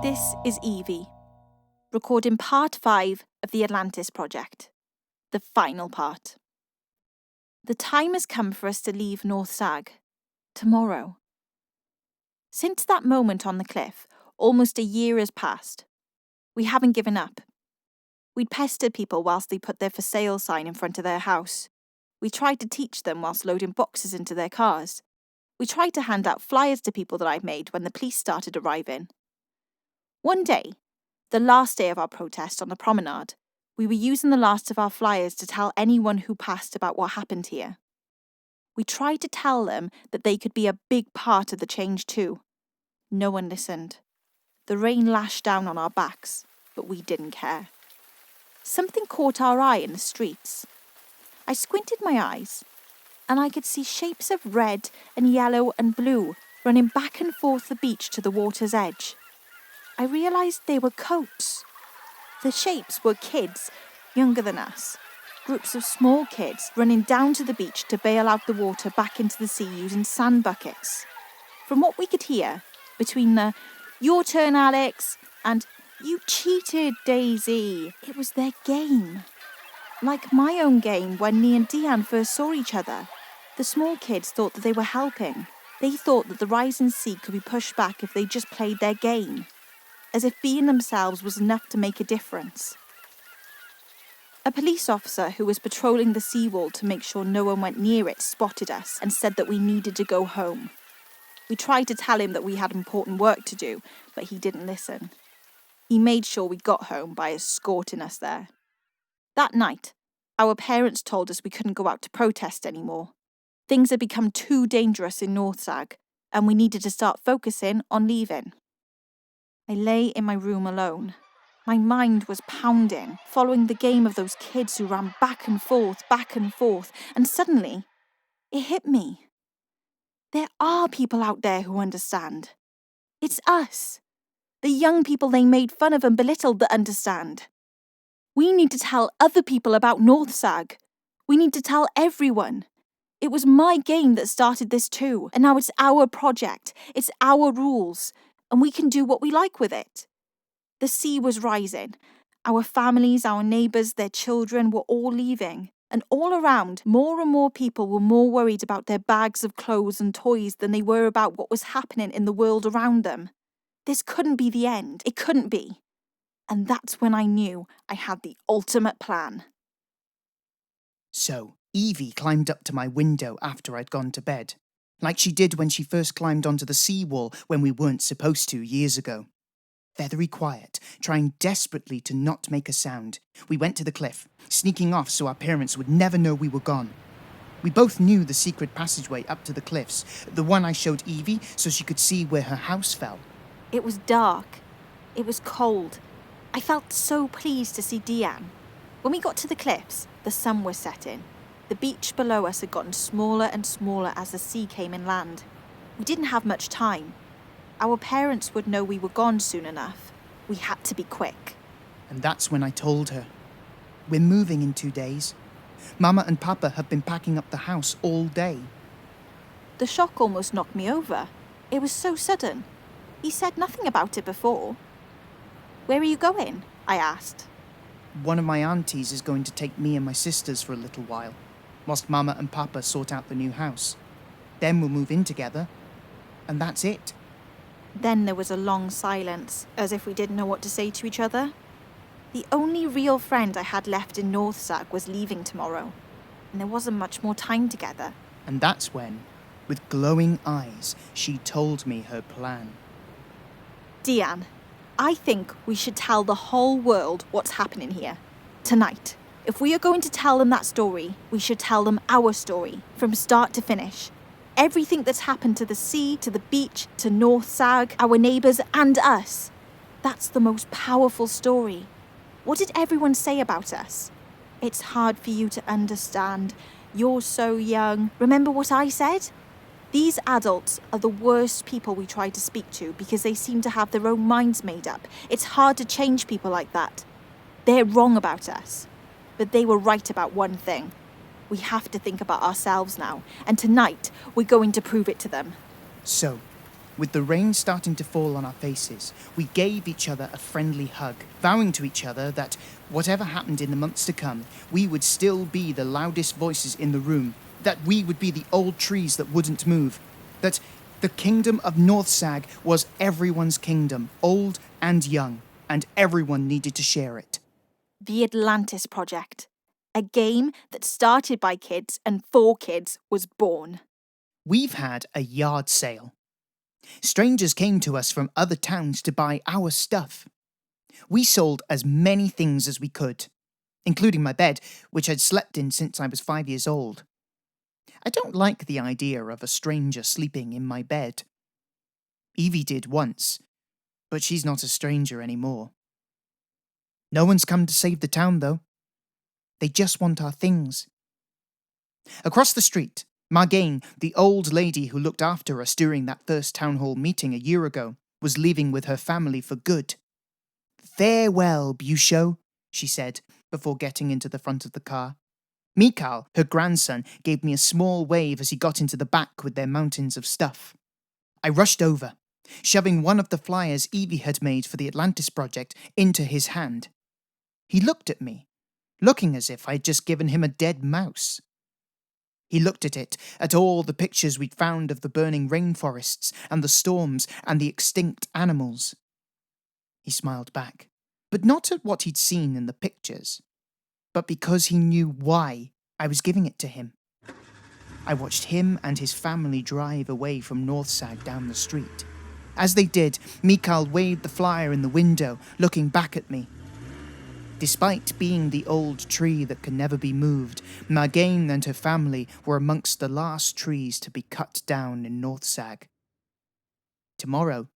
This is Evie, recording part 5 of the Atlantis project, the final part. The time has come for us to leave North Sag, tomorrow. Since that moment on the cliff, almost a year has passed. We haven't given up. We'd pestered people whilst they put their for sale sign in front of their house. We tried to teach them whilst loading boxes into their cars. We tried to hand out flyers to people that I'd made when the police started arriving. One day, the last day of our protest on the promenade, we were using the last of our flyers to tell anyone who passed about what happened here. We tried to tell them that they could be a big part of the change too. No one listened. The rain lashed down on our backs, but we didn't care. Something caught our eye in the streets. I squinted my eyes, and I could see shapes of red and yellow and blue running back and forth the beach to the water's edge. I realised they were coats. The shapes were kids, younger than us. Groups of small kids running down to the beach to bail out the water back into the sea using sand buckets. From what we could hear, between the "Your turn, Alex," and "You cheated, Daisy," it was their game. Like my own game when me and Deean first saw each other. The small kids thought that they were helping. They thought that the rising sea could be pushed back if they just played their game. As if being themselves was enough to make a difference. A police officer who was patrolling the seawall to make sure no one went near it spotted us and said that we needed to go home. We tried to tell him that we had important work to do, but he didn't listen. He made sure we got home by escorting us there. That night, our parents told us we couldn't go out to protest anymore. Things had become too dangerous in North Sag, and we needed to start focusing on leaving. I lay in my room alone. My mind was pounding, following the game of those kids who ran back and forth, and suddenly, it hit me. There are people out there who understand. It's us. The young people they made fun of and belittled that understand. We need to tell other people about North Sag. We need to tell everyone. It was my game that started this too, and now it's our project. It's our rules. And we can do what we like with it. The sea was rising. Our families, our neighbours, their children were all leaving. And all around, more and more people were more worried about their bags of clothes and toys than they were about what was happening in the world around them. This couldn't be the end. It couldn't be. And that's when I knew I had the ultimate plan. So, Evie climbed up to my window after I'd gone to bed. Like she did when she first climbed onto the seawall when we weren't supposed to years ago. Very quiet, trying desperately to not make a sound, we went to the cliff, sneaking off so our parents would never know we were gone. We both knew the secret passageway up to the cliffs, the one I showed Evie so she could see where her house fell. It was dark. It was cold. I felt so pleased to see Deean. When we got to the cliffs, the sun was setting. The beach below us had gotten smaller and smaller as the sea came inland. We didn't have much time. Our parents would know we were gone soon enough. We had to be quick. And that's when I told her. We're moving in 2 days. Mama and Papa have been packing up the house all day. The shock almost knocked me over. It was so sudden. He said nothing about it before. "Where are you going?" I asked. One of my aunties is going to take me and my sisters for a little while, whilst Mama and Papa sort out the new house. Then we'll move in together, and that's it. Then there was a long silence, as if we didn't know what to say to each other. The only real friend I had left in North Sag was leaving tomorrow, and there wasn't much more time together. And that's when, with glowing eyes, she told me her plan. Deean, I think we should tell the whole world what's happening here. Tonight. If we are going to tell them that story, we should tell them our story, from start to finish. Everything that's happened to the sea, to the beach, to North Sag, our neighbours and us. That's the most powerful story. What did everyone say about us? It's hard for you to understand. You're so young. Remember what I said? These adults are the worst people we try to speak to because they seem to have their own minds made up. It's hard to change people like that. They're wrong about us. But they were right about one thing. We have to think about ourselves now, and tonight we're going to prove it to them. So, With the rain starting to fall on our faces, we gave each other a friendly hug, vowing to each other that, whatever happened in the months to come, we would still be the loudest voices in the room, that we would be the old trees that wouldn't move, that the kingdom of North Sag was everyone's kingdom, old and young, and everyone needed to share it. The Atlantis Project. A game that started by kids and for kids was born. We've had a yard sale. Strangers came to us from other towns to buy our stuff. We sold as many things as we could, including my bed, which I'd slept in since I was 5 years old. I don't like the idea of a stranger sleeping in my bed. Evie did once, but she's not a stranger anymore. No one's come to save the town, though. They just want our things. Across the street, Margaine, the old lady who looked after us during that first town hall meeting a year ago, was leaving with her family for good. "Farewell, Buchot," she said, before getting into the front of the car. Mikhail, her grandson, gave me a small wave as he got into the back with their mountains of stuff. I rushed over, shoving one of the flyers Evie had made for the Atlantis project into his hand. He looked at me, looking as if I'd just given him a dead mouse. He looked at it, at all the pictures we'd found of the burning rainforests and the storms and the extinct animals. He smiled back, but not at what he'd seen in the pictures, but because he knew why I was giving it to him. I watched him and his family drive away from North Sag down the street. As they did, Mikhail waved the flyer in the window, looking back at me. Despite being the old tree that can never be moved, Margaine and her family were amongst the last trees to be cut down in North Sag. Tomorrow,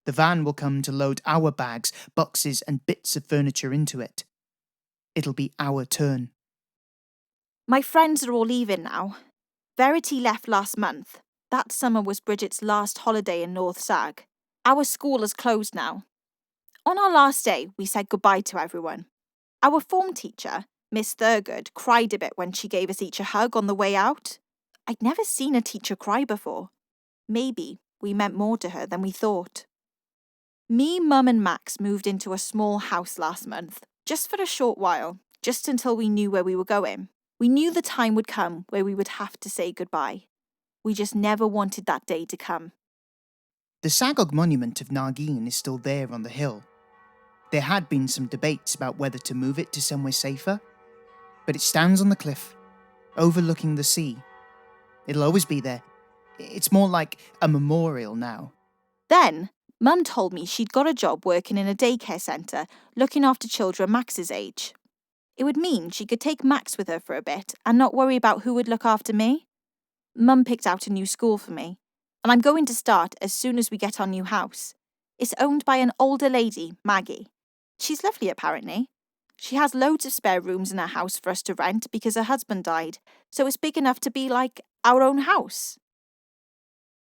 the van will come to load our bags, boxes, and bits of furniture into it. It'll be our turn. My friends are all leaving now. Verity left last month. That summer was Bridget's last holiday in North Sag. Our school is closed now. On our last day, we said goodbye to everyone. Our form teacher, Miss Thurgood, cried a bit when she gave us each a hug on the way out. I'd never seen a teacher cry before. Maybe we meant more to her than we thought. Me, Mum and Max moved into a small house last month, just for a short while, just until we knew where we were going. We knew the time would come where we would have to say goodbye. We just never wanted that day to come. The Sagog monument of Nargene is still there on the hill. There had been some debates about whether to move it to somewhere safer, but it stands on the cliff, overlooking the sea. It'll always be there. It's more like a memorial now. Then, Mum told me she'd got a job working in a daycare centre, looking after children Max's age. It would mean she could take Max with her for a bit and not worry about who would look after me. Mum picked out a new school for me, and I'm going to start as soon as we get our new house. It's owned by an older lady, Maggie. She's lovely, apparently. She has loads of spare rooms in her house for us to rent because her husband died, so it's big enough to be like our own house.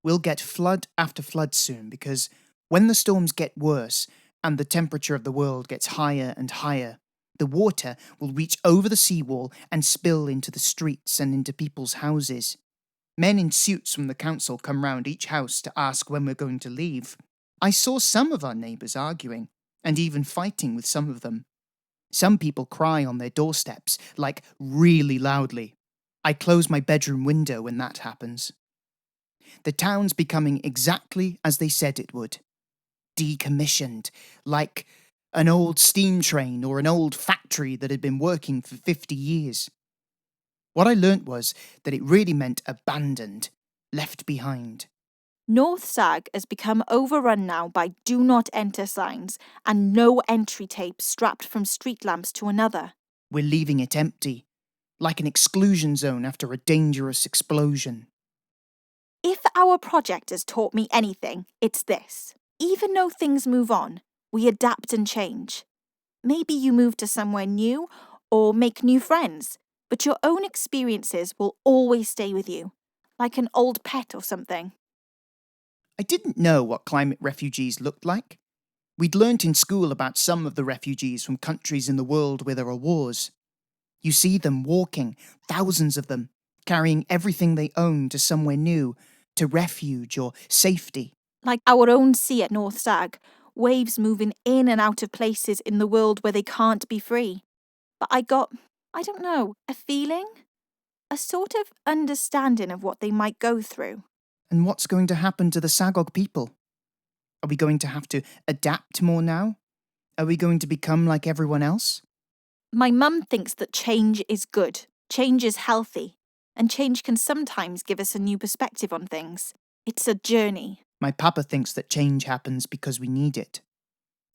We'll get flood after flood soon because when the storms get worse and the temperature of the world gets higher and higher, the water will reach over the seawall and spill into the streets and into people's houses. Men in suits from the council come round each house to ask when we're going to leave. I saw some of our neighbours arguing, and even fighting with some of them. Some people cry on their doorsteps, like really loudly. I close my bedroom window when that happens. The town's becoming exactly as they said it would. Decommissioned, like an old steam train or an old factory that had been working for 50 years. What I learnt was that it really meant abandoned, left behind. North Sag has become overrun now by do not enter signs and no entry tape strapped from street lamps to another. We're leaving it empty, like an exclusion zone after a dangerous explosion. If our project has taught me anything, it's this. Even though things move on, we adapt and change. Maybe you move to somewhere new or make new friends, but your own experiences will always stay with you, like an old pet or something. I didn't know what climate refugees looked like. We'd learnt in school about some of the refugees from countries in the world where there are wars. You see them walking, thousands of them, carrying everything they own to somewhere new, to refuge or safety. Like our own sea at North Stag, waves moving in and out of places in the world where they can't be free. But I got, I don't know, a feeling? A sort of understanding of what they might go through. And what's going to happen to the Sagog people? Are we going to have to adapt more now? Are we going to become like everyone else? My mum thinks that change is good, change is healthy, and change can sometimes give us a new perspective on things. It's a journey. My papa thinks that change happens because we need it.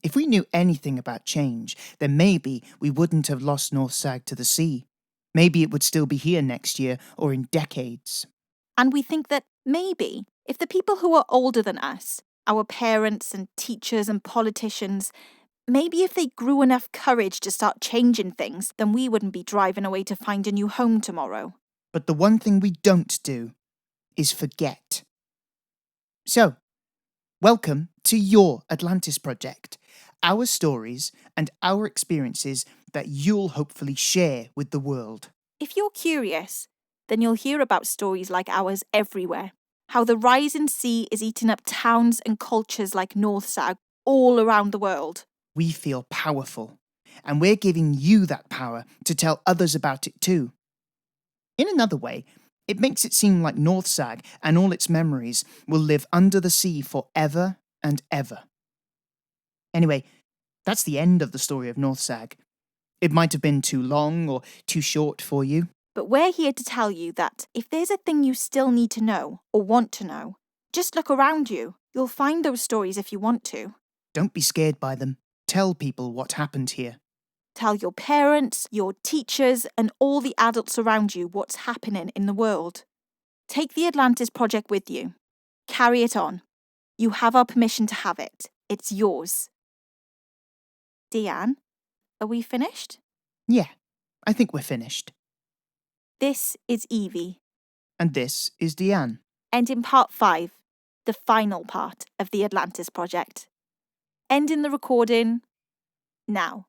If we knew anything about change, then maybe we wouldn't have lost North Sag to the sea. Maybe it would still be here next year or in decades. And we think that maybe, if the people who are older than us, our parents and teachers and politicians, maybe if they grew enough courage to start changing things, then we wouldn't be driving away to find a new home tomorrow. But the one thing we don't do is forget. So, welcome to your Atlantis project, our stories and our experiences that you'll hopefully share with the world. If you're curious, then you'll hear about stories like ours everywhere. How the rising sea is eating up towns and cultures like North Sag all around the world. We feel powerful, and we're giving you that power to tell others about it too. In another way, it makes it seem like North Sag and all its memories will live under the sea forever and ever. Anyway, that's the end of the story of North Sag. It might have been too long or too short for you. But we're here to tell you that if there's a thing you still need to know or want to know, just look around you. You'll find those stories if you want to. Don't be scared by them. Tell people what happened here. Tell your parents, your teachers, and all the adults around you what's happening in the world. Take the Atlantis project with you. Carry it on. You have our permission to have it. It's yours. Deean, are we finished? Yeah, I think we're finished. This is Evie. And this is Deean. Ending part 5, the final part of the Atlantis project. Ending the recording now.